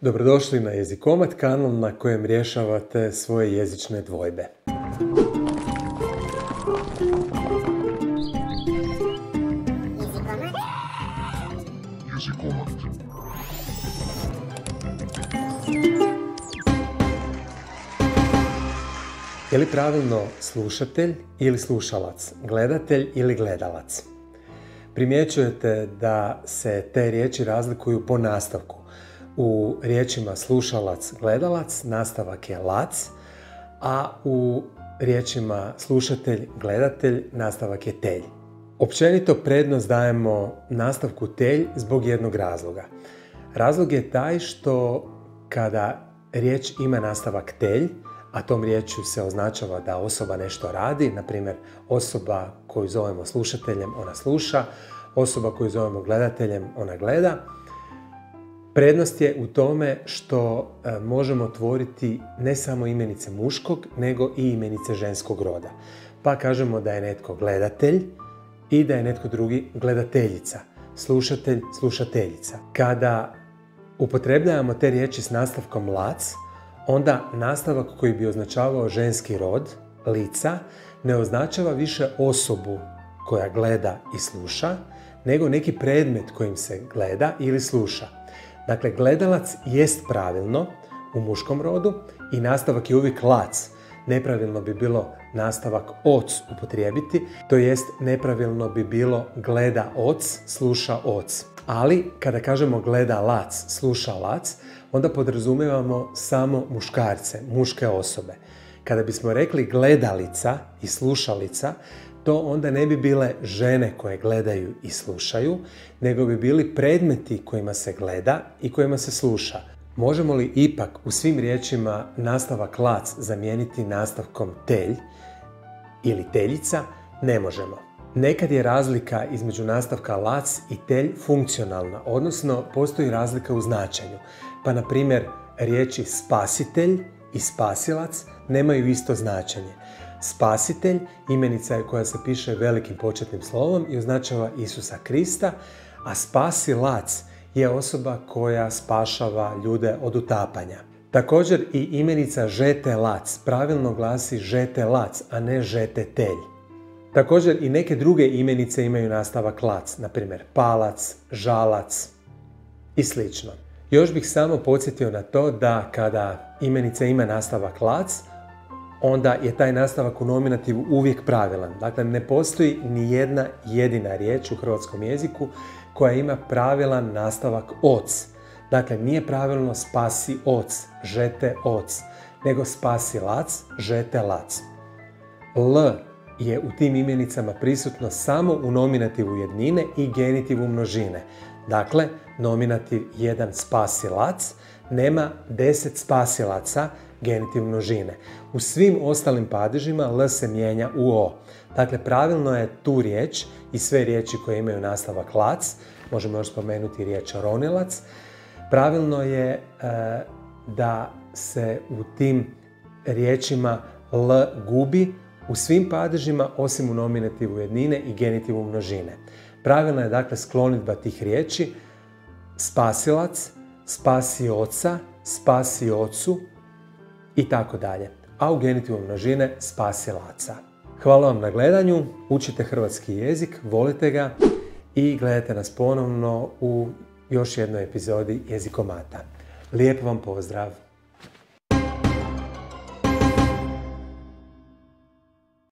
Dobrodošli na Jezikomat, kanal na kojem rješavate svoje jezične dvojbe. Je li pravilno slušatelj ili slušalac, gledatelj ili gledalac? Primjećujete da se te riječi razlikuju po nastavku. U riječima slušalac, gledalac, nastavak je lac, a u riječima slušatelj, gledatelj, nastavak je telj. Općenito prednost dajemo nastavku telj zbog jednog razloga. Razlog je taj što kada riječ ima nastavak telj, a tom riječju se označava da osoba nešto radi, na primjer osoba koju zovemo slušateljem, ona sluša, osoba koju zovemo gledateljem, ona gleda. Prednost je u tome što možemo tvoriti ne samo imenice muškog, nego i imenice ženskog roda. Pa kažemo da je netko gledatelj i da je netko drugi gledateljica, slušatelj, slušateljica. Kada upotrebljavamo te riječi s nastavkom lac, onda nastavak koji bi označavao ženski rod, lica, ne označava više osobu koja gleda i sluša, nego neki predmet kojim se gleda ili sluša. Dakle, gledalac jest pravilno u muškom rodu i nastavak je uvijek lac. Nepravilno bi bilo nastavak oc upotrijebiti, to jest nepravilno bi bilo gleda oc, sluša oc. Ali, kada kažemo gleda lac, sluša lac, onda podrazumijevamo samo muškarce, muške osobe. Kada bismo rekli gledalica i slušalica, to onda ne bi bile žene koje gledaju i slušaju, nego bi bili predmeti kojima se gleda i kojima se sluša. Možemo li ipak u svim riječima nastavak lac zamijeniti nastavkom telj ili teljica? Ne možemo. Nekad je razlika između nastavka lac i telj funkcionalna, odnosno postoji razlika u značenju. Pa, na primjer, riječi spasitelj i spasilac nemaju isto značenje. Spasitelj imenica je koja se piše velikim početnim slovom i označava Isusa Krista, a spasilac je osoba koja spašava ljude od utapanja. Također i imenica žetelac pravilno glasi žetelac, a ne žetetelj. Također i neke druge imenice imaju nastavak lac, na primjer palac, žalac i sl. Još bih samo podsjetio na to da kada imenica ima nastavak lac, onda je taj nastavak u nominativu uvijek pravilan. Dakle, ne postoji ni jedna jedina riječ u hrvatskom jeziku koja ima pravilan nastavak oc. Dakle, nije pravilno spasi oc, žete oc, nego spasi lac, žete lac. L je u tim imenicama prisutno samo u nominativu jednine i genitivu množine. Dakle, nominativ 1 spasilac nema 10 spasilaca, genitiv množine. U svim ostalim padežima L se mijenja u O. Dakle, pravilno je tu riječ i sve riječi koje imaju nastavak lac, možemo još spomenuti riječ ronilac, pravilno je da se u tim riječima L gubi u svim padežima osim u nominativu jednine i genitivu množine. Pravilna je dakle sklonidba tih riječi spasilac, spasioca, spasiocu i tako dalje. A u genitivu množine spasilaca. Hvala vam na gledanju, učite hrvatski jezik, volite ga i gledajte nas ponovno u još jednoj epizodi Jezikomata. Lijep vam pozdrav!